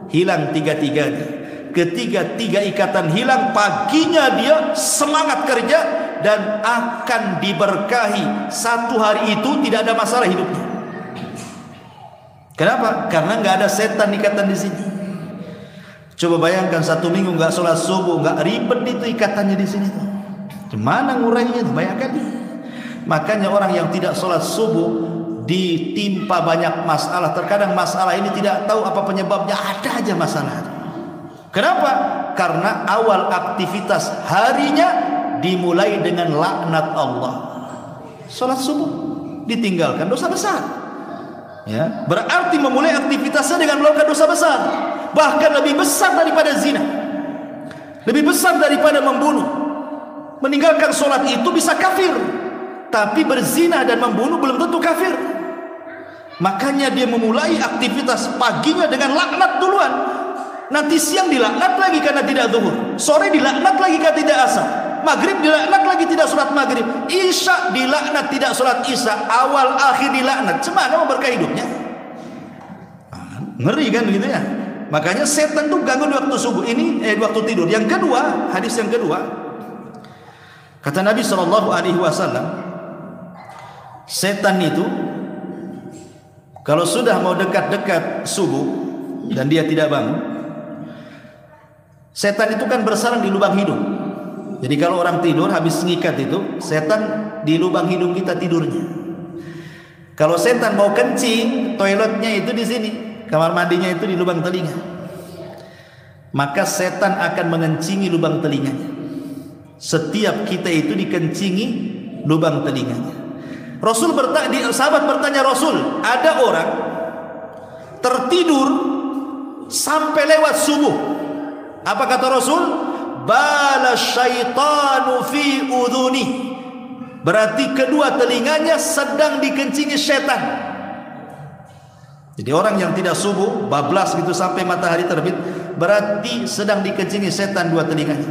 hilang 3-3-nya. Ketika 3 ikatan hilang, paginya dia semangat kerja dan akan diberkahi. 1 hari itu tidak ada masalah hidupnya. Kenapa? Karena nggak ada setan ikatan di sini. Coba bayangkan 1 minggu nggak sholat subuh, nggak ribet itu ikatannya di sini tuh. Gimana ngurainya itu? Bayangkan. Makanya orang yang tidak sholat subuh ditimpa banyak masalah. Terkadang masalah ini tidak tahu apa penyebabnya, ada aja masalah. Kenapa? Karena awal aktivitas harinya dimulai dengan laknat Allah. Sholat subuh ditinggalkan, dosa besar. Ya, berarti memulai aktivitasnya dengan melakukan dosa besar, bahkan lebih besar daripada zina, lebih besar daripada membunuh. Meninggalkan sholat itu bisa kafir, tapi berzina dan membunuh belum tentu kafir. Makanya dia memulai aktivitas paginya dengan laknat duluan. Nanti siang dilaknat lagi karena tidak zuhur, sore dilaknat lagi karena tidak asar, Maghrib dilaknat lagi tidak sholat maghrib, isya dilaknat tidak sholat isya, awal akhir dilaknat. Cemana mau berkah hidupnya? Ngeri kan begitu ya. Makanya setan tuh ganggu di waktu subuh ini, waktu tidur. Yang kedua, hadis yang kedua, kata Nabi SAW, setan itu kalau sudah mau dekat-dekat subuh dan dia tidak bangun, setan itu kan bersarang di lubang hidung. Jadi kalau orang tidur habis ngikat itu, setan di lubang hidung kita tidurnya. Kalau setan mau kencing, toiletnya itu di sini, kamar mandinya itu di lubang telinga, maka setan akan mengencingi lubang telinganya. Setiap kita itu dikencingi lubang telinganya. Sahabat bertanya Rasul, ada orang tertidur sampai lewat subuh. Apa kata Rasul? Bala syaitanu fi udhuni. Berarti kedua telinganya sedang dikencingi setan. Jadi orang yang tidak subuh, bablas gitu sampai matahari terbit, berarti sedang dikencingi setan dua telinganya.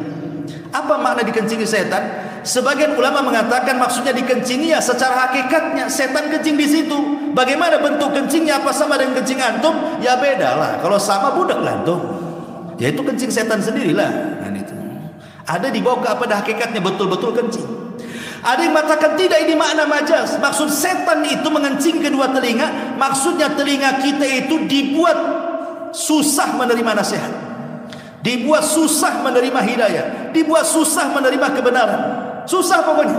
Apa makna dikencingi setan? Sebagian ulama mengatakan maksudnya dikencingi ya secara hakikatnya setan kencing di situ. Bagaimana bentuk kencingnya? Apa sama dengan kencing antum? Ya beda lah. Kalau sama budak lah antum. Ya itu kencing setan sendirilah. Kan itu. Ada dibawa ke pada hakikatnya betul-betul kencing. Ada yang mengatakan tidak, ini makna majaz. Maksud setan itu mengencing kedua telinga, maksudnya telinga kita itu dibuat susah menerima nasihat, dibuat susah menerima hidayah, dibuat susah menerima kebenaran. Susah pokoknya.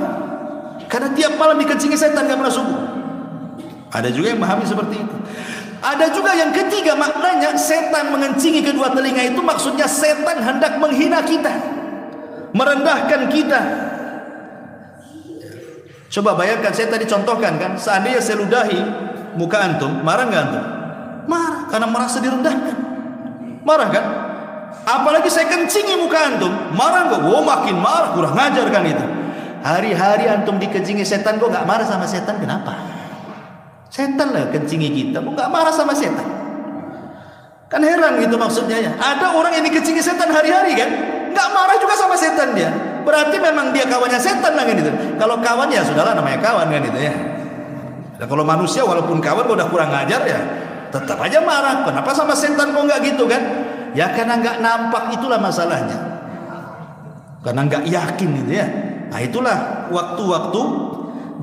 Karena tiap malam dikencingi setan, gak pernah subuh. Ada juga yang memahami seperti itu. Ada juga yang ketiga maknanya, setan mengencingi kedua telinga itu maksudnya setan hendak menghina kita, merendahkan kita. Coba bayangkan, saya tadi contohkan kan, seandainya saya ludahi muka antum, marah nggak antum? Marah, karena merasa direndahkan. Marah kan? Apalagi saya kencingi muka antum, marah nggak? Wow, makin marah, kurang ngajar kan itu. Hari-hari antum dikencingi setan, kok nggak marah sama setan? Kenapa? Setan lah kencingi kita, kok nggak marah sama setan? Kan heran gitu maksudnya ya. Ada orang yang dikencingi setan hari-hari kan, nggak marah juga sama setan dia. Berarti memang dia kawannya setan lah kan itu. Kalau kawan ya sudahlah, namanya kawan kan itu ya. Dan kalau manusia walaupun kawan udah kurang ngajar ya, tetap aja marah. Kenapa sama setan kok nggak gitu kan? Ya karena nggak nampak, itulah masalahnya. Karena nggak yakin gitu ya. Nah itulah waktu-waktu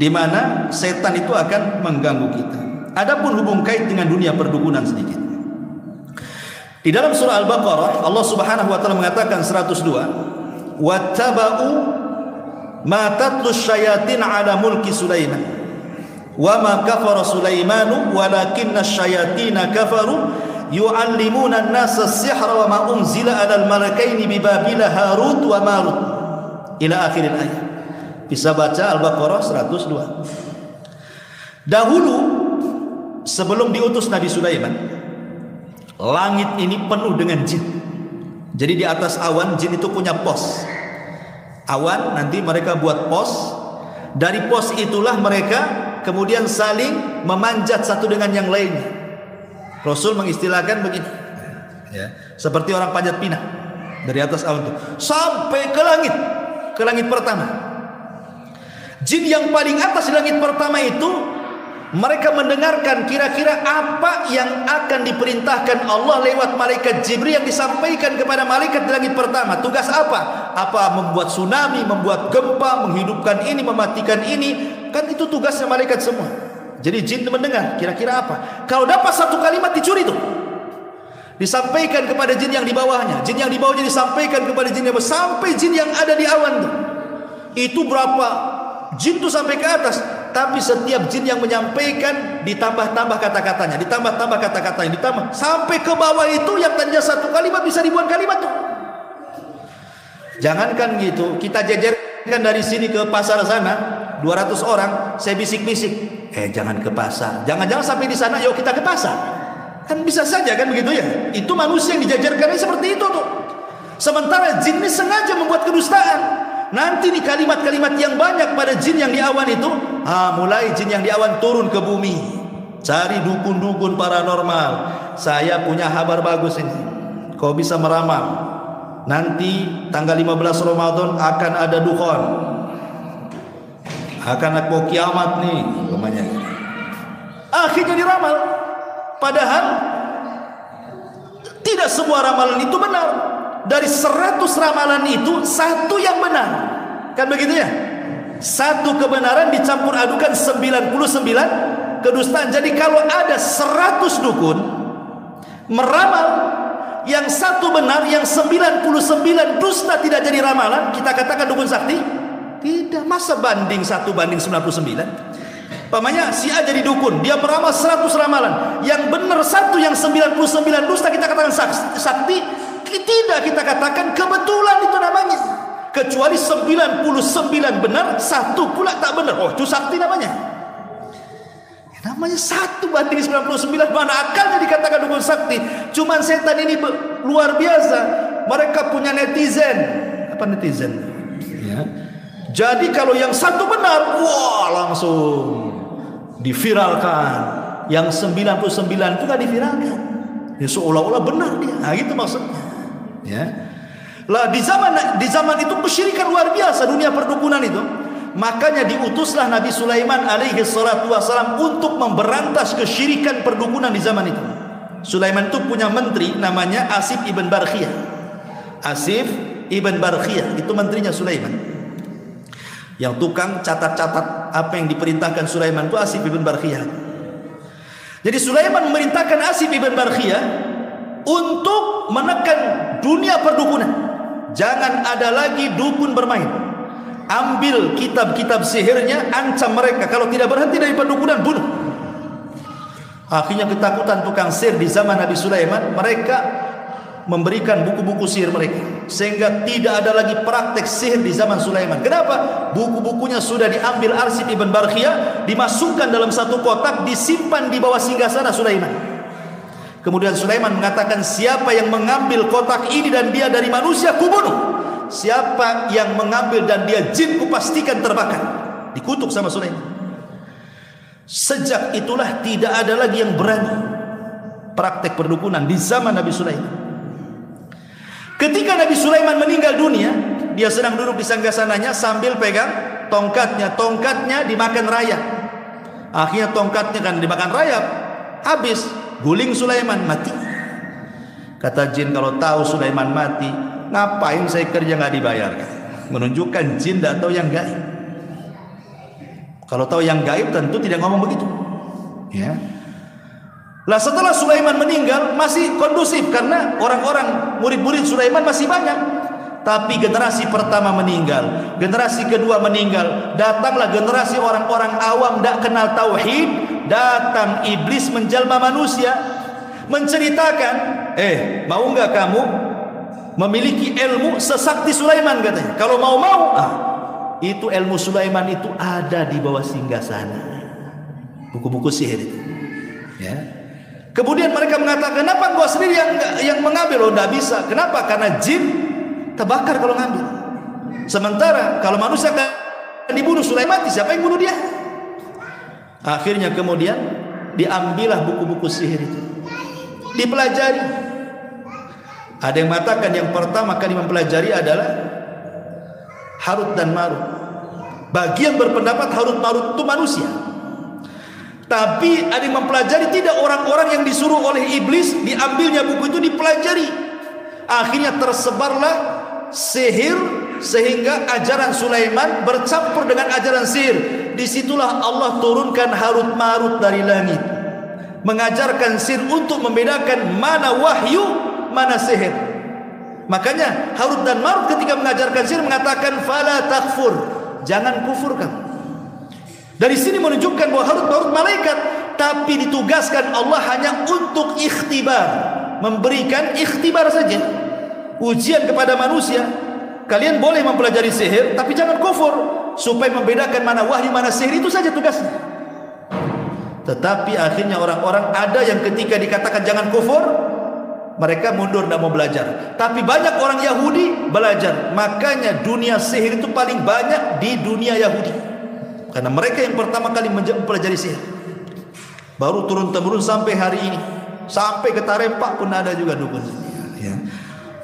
di mana setan itu akan mengganggu kita. Adapun hubung kait dengan dunia perdukunan sedikit. Di dalam surah Al-Baqarah Allah Subhanahu wa taala mengatakan 102, wattaba'u ma tatlu syayatin ala mulki Sulaiman wa ma kafara Sulaimanu walakinna syayatina kafaru yu'allimuna an-nasa as-sihra wa ma unzila 'alal malakaini bi Babila Harut wa Marut ila akhir ayat. Bisa baca Al-Baqarah 102. Dahulu sebelum diutus Nabi Sulaiman, langit ini penuh dengan jin. Jadi di atas awan jin itu punya pos. Awan nanti mereka buat pos. Dari pos itulah mereka kemudian saling memanjat satu dengan yang lainnya. Rasul mengistilahkan begini ya, seperti orang panjat pinang dari atas awan itu sampai ke langit pertama. Jin yang paling atas di langit pertama itu, mereka mendengarkan kira-kira apa yang akan diperintahkan Allah lewat malaikat Jibril yang disampaikan kepada malaikat di langit pertama. Tugas apa? Apa membuat tsunami, membuat gempa, menghidupkan ini, mematikan ini. Kan itu tugasnya malaikat semua. Jadi jin mendengar kira-kira apa. Kalau dapat satu kalimat dicuri itu, disampaikan kepada jin yang di bawahnya. Jin yang di bawahnya disampaikan kepada jin yang bawah, sampai jin yang ada di awan itu berapa jin itu sampai ke atas. Tapi setiap jin yang menyampaikan ditambah-tambah kata-katanya, ditambah-tambah kata-katanya, ditambah sampai ke bawah itu yang tadinya satu kalimat bisa ribuan kalimat tuh. Jangankan gitu, kita jejerkan dari sini ke pasar sana 200 orang, saya bisik-bisik, jangan ke pasar, jangan-jangan sampai di sana, yuk kita ke pasar. Kan bisa saja kan begitu ya. Itu manusia yang dijajarkannya seperti itu tuh. Sementara jin ini sengaja membuat kedustaan. Nanti nih kalimat-kalimat yang banyak pada jin yang di awan itu, mulai jin yang di awan turun ke bumi, cari dukun-dukun paranormal. Saya punya kabar bagus ini, kau bisa meramal nanti tanggal 15 Ramadan akan ada dukhon, akan ada kiamat nih namanya. Akhirnya diramal, padahal tidak semua ramalan itu benar. Dari 100 ramalan itu satu yang benar, kan begitu ya? Satu kebenaran dicampur adukan 99 kedustaan. Jadi kalau ada 100 dukun meramal, yang satu benar, yang 99 dusta tidak jadi ramalan, kita katakan dukun sakti? Tidak. Masa banding 1 banding 99? Pamannya si A jadi dukun, dia meramal 100 ramalan, yang benar satu, yang 99 dusta kita katakan sakti? Tidak, kita katakan kebetulan itu namanya. Kecuali 99 benar, satu pula tak benar, oh itu sakti namanya. Namanya 1 banding 99, mana akalnya dikatakan dukun sakti? Cuman setan ini luar biasa. Mereka punya netizen. Apa netizen? Ya. Jadi kalau yang satu benar, wah langsung diviralkan. Yang 99 itu gak diviralkan. Ya seolah-olah benar dia. Nah gitu maksudnya. Ya. Lah di zaman itu kesyirikan luar biasa, dunia perdukunan itu. Makanya diutuslah Nabi Sulaiman alaihi salatu wasalam untuk memberantas kesyirikan perdukunan di zaman itu. Sulaiman itu punya menteri namanya Asif ibn Barkhiyah. Asif ibn Barkhiyah itu menterinya Sulaiman. Yang tukang catat-catat apa yang diperintahkan Sulaiman itu Asif ibn Barkhiyah. Jadi Sulaiman memerintahkan Asif ibn Barkhiyah untuk menekan dunia perdukunan. Jangan ada lagi dukun bermain. Ambil kitab-kitab sihirnya, ancam mereka. Kalau tidak berhenti dari perdukunan, bunuh. Akhirnya ketakutan tukang sihir di zaman Nabi Sulaiman, mereka memberikan buku-buku sihir mereka, sehingga tidak ada lagi praktek sihir di zaman Sulaiman. Kenapa? Buku-bukunya sudah diambil Asif ibn Barkhiyah, dimasukkan dalam satu kotak, disimpan di bawah singgasana Sulaiman. Kemudian Sulaiman mengatakan, siapa yang mengambil kotak ini dan dia dari manusia, kubunuh. Siapa yang mengambil dan dia jin, kupastikan terbakar. Dikutuk sama Sulaiman. Sejak itulah tidak ada lagi yang berani praktek perdukunan di zaman Nabi Sulaiman. Ketika Nabi Sulaiman meninggal dunia, dia sedang duduk di sanggasananya sambil pegang tongkatnya. Tongkatnya dimakan rayap. Akhirnya tongkatnya kan dimakan rayap, habis. Guling Sulaiman, mati. Kata jin, kalau tahu Sulaiman mati, ngapain saya kerja nggak dibayarkan? Menunjukkan jin tidak tahu yang gaib. Kalau tahu yang gaib tentu tidak ngomong begitu. Ya. Lah setelah Sulaiman meninggal masih kondusif karena orang-orang murid-murid Sulaiman masih banyak. Tapi generasi pertama meninggal, generasi kedua meninggal, datanglah generasi orang-orang awam tidak kenal tauhid. Datang iblis menjelma manusia, menceritakan, mau nggak kamu memiliki ilmu sesakti Sulaiman, katanya. Kalau mau, itu ilmu Sulaiman itu ada di bawah singgasana, buku-buku sihir itu. Ya. Kemudian mereka mengatakan, kenapa kau sendiri yang mengambil? Oh, tidak bisa. Kenapa? Karena jin terbakar kalau ngambil. Sementara kalau manusia akan dibunuh, Sulaiman mati, siapa yang bunuh dia? Akhirnya kemudian diambillah buku-buku sihir itu, dipelajari. Ada yang mengatakan yang pertama kali mempelajari adalah Harut dan Marut. Bagi yang berpendapat Harut Marut itu manusia. Tapi ada yang mempelajari tidak, orang-orang yang disuruh oleh iblis, diambilnya buku itu dipelajari. Akhirnya tersebarlah sihir, sehingga ajaran Sulaiman bercampur dengan ajaran sihir. Disitulah Allah turunkan Harut Marut dari langit, mengajarkan sihir untuk membedakan mana wahyu, mana sihir. Makanya Harut dan Marut ketika mengajarkan sihir mengatakan, fala takfur, jangan kufur kamu. Dari sini menunjukkan bahwa Harut Marut malaikat, tapi ditugaskan Allah hanya untuk ikhtibar, memberikan ikhtibar saja, ujian kepada manusia. Kalian boleh mempelajari sihir, tapi jangan kufur, supaya membedakan mana wahyu, mana sihir, itu saja tugasnya. Tetapi akhirnya orang-orang ada yang ketika dikatakan jangan kufur, mereka mundur, tidak mau belajar. Tapi banyak orang Yahudi belajar. Makanya dunia sihir itu paling banyak di dunia Yahudi, karena mereka yang pertama kali mempelajari sihir. Baru turun-temurun sampai hari ini, sampai ke Tarempa pun ada juga dukun. Ya.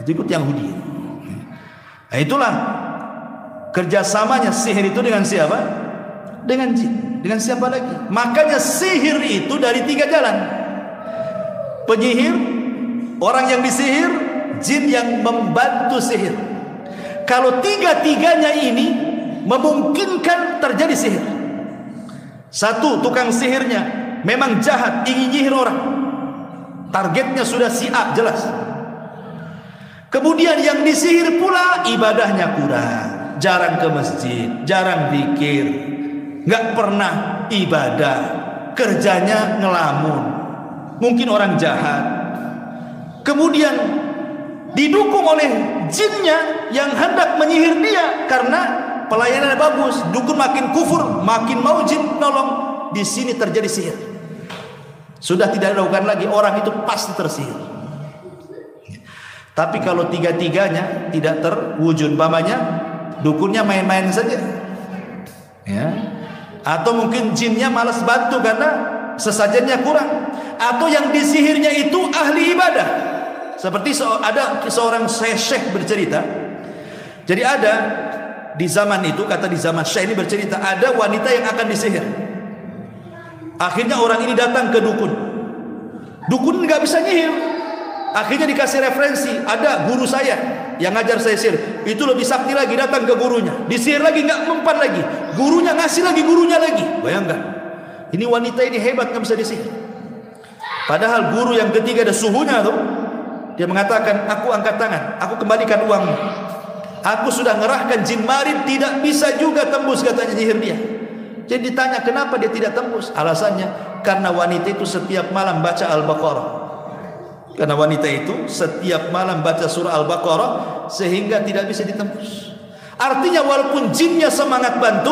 Itu ikut Yahudi. Nah, itulah kerjasamanya sihir itu dengan siapa? Dengan jin. Dengan siapa lagi? Makanya sihir itu dari 3 jalan. Penyihir, orang yang disihir, jin yang membantu sihir. Kalau 3-tiganya ini memungkinkan terjadi sihir. Satu, tukang sihirnya memang jahat, ingin nyihir orang. Targetnya sudah si A, jelas. Kemudian yang disihir pula ibadahnya kurang, jarang ke masjid, jarang zikir, nggak pernah ibadah, kerjanya ngelamun, mungkin orang jahat. Kemudian didukung oleh jinnya yang hendak menyihir dia karena pelayanannya bagus. Dukun makin kufur, makin mau jin nolong. Di sini terjadi sihir. Sudah tidak dilakukan lagi, orang itu pasti tersihir. Tapi kalau 3-tiganya tidak terwujud, umpamanya dukunnya main-main saja, ya. Atau mungkin jinnya malas bantu karena sesajennya kurang, atau yang disihirnya itu ahli ibadah. Seperti ada seorang syekh bercerita. Jadi ada di zaman itu, kata di zaman syekh ini bercerita, ada wanita yang akan disihir. Akhirnya orang ini datang ke dukun. Dukun nggak bisa nyihir. Akhirnya dikasih referensi, ada guru saya yang ngajar saya sihir, itu lebih sakti lagi, datang ke gurunya, disihir lagi, nggak mempan lagi, gurunya ngasih lagi, gurunya lagi. Bayangkan, ini wanita ini hebat, nggak bisa disihir. Padahal guru yang ketiga ada suhunya tuh, dia mengatakan, aku angkat tangan, aku kembalikan uangmu. Aku sudah ngerahkan jin marid, tidak bisa juga tembus, katanya nyihir dia. Jadi ditanya kenapa dia tidak tembus, alasannya karena wanita itu setiap malam baca Al-Baqarah. Karena wanita itu setiap malam baca surah Al-Baqarah sehingga tidak bisa ditembus. Artinya walaupun jinnya semangat bantu,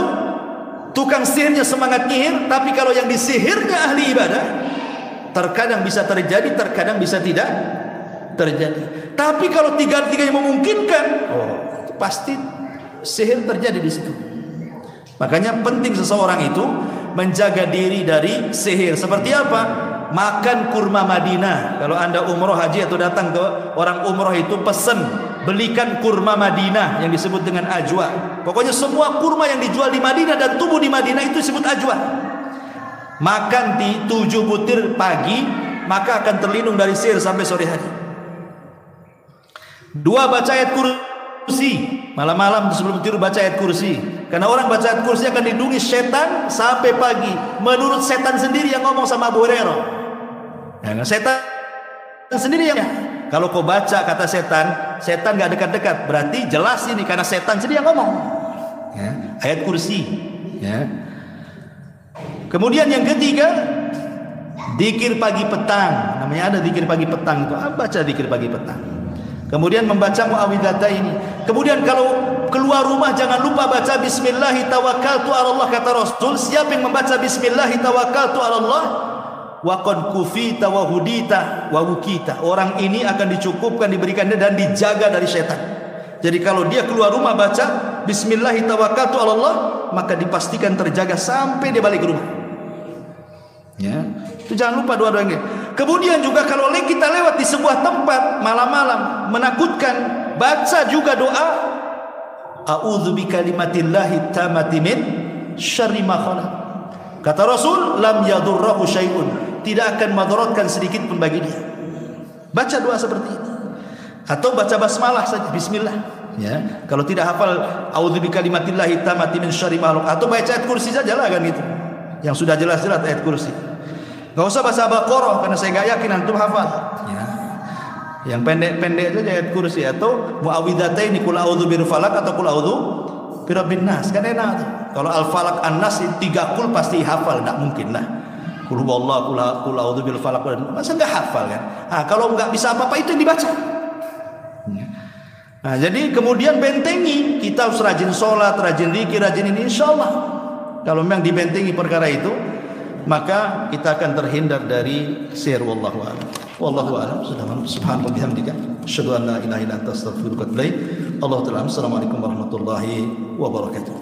tukang sihirnya semangat nyihir, tapi kalau yang disihirnya ahli ibadah, terkadang bisa terjadi, terkadang bisa tidak terjadi. Tapi kalau 3-tiganya memungkinkan, pasti sihir terjadi di situ. Makanya penting seseorang itu menjaga diri dari sihir. Seperti apa? Makan kurma Madinah. Kalau anda umroh haji atau datang ke orang umroh itu, pesen belikan kurma Madinah yang disebut dengan ajwa. Pokoknya semua kurma yang dijual di Madinah dan tumbuh di Madinah itu disebut ajwa. Makan di 7 butir pagi, maka akan terlindung dari sihir sampai sore hari. 2, baca ayat kursi. Malam-malam sebelum tidur baca ayat kursi. Karena orang baca ayat kursi akan dilindungi setan sampai pagi. Menurut setan sendiri yang ngomong sama Abu Hurairah. Ya, setan sendiri yang, kalau kau baca kata setan, setan nggak dekat-dekat, berarti jelas ini karena setan sendiri yang ngomong. Ya, ayat kursi. Ya. Kemudian yang ketiga, zikir pagi petang. Namanya ada zikir pagi petang itu. Baca zikir pagi petang. Kemudian membaca muawwidhataini. Kemudian kalau keluar rumah jangan lupa baca bismillahi tawakkaltu 'ala Allah, kata Rasul, siapa yang membaca bismillahi tawakkaltu 'ala Allah wa qad kufita wa hudita wa wukita, orang ini akan dicukupkan, diberikan dan dijaga dari setan. Jadi kalau dia keluar rumah baca bismillahi tawakkaltu 'ala Allah, maka dipastikan terjaga sampai dia balik ke rumah. Ya, itu jangan lupa doa-doa ini. Kemudian juga kalau kita lewat di sebuah tempat malam-malam menakutkan, baca juga doa a'udzu bikalimatillahi tammati min syarri ma khalaq. Kata Rasul, lam yadurrahu syai'un, tidak akan madaratkan sedikit pun bagi dia. Baca doa seperti ini. Atau baca basmalah saja, bismillah. Ya, kalau tidak hafal a'udzu bikalimatillahi tammati min syarri ma khalaq, atau baca ayat kursi sajalah kan gitu. Yang sudah jelas-jelas ayat kursi. Gak usah baca Baqarah karena saya gak yakin antum hafal. Ya. Yang pendek-pendek saja ayat kursi, atau muawwidhataini qul a'udzu birabbil falaq atau qul a'udzu birabbin nas. Kan enak tuh. Kalau al-falaq an-nas 3 kul pasti hafal, enggak mungkin lah. Qul huwallahu, qul a'udzu birabbil falaq, masa enggak hafal kan? Nah, kalau enggak bisa apa-apa itu yang dibaca. Nah, jadi kemudian bentengi, kita harus rajin sholat, rajin zikir, rajin ini, insyaallah. Kalau memang dibentengi perkara itu, maka kita akan terhindar dari sihir. Wallahu a'lam. Wallahu a'lam. Subhanallah bihamdika asyhadu an la ilaha illa anta astaghfiruka wa atubu ilaik. Allahu ta'ala. Assalamualaikum warahmatullahi wabarakatuh.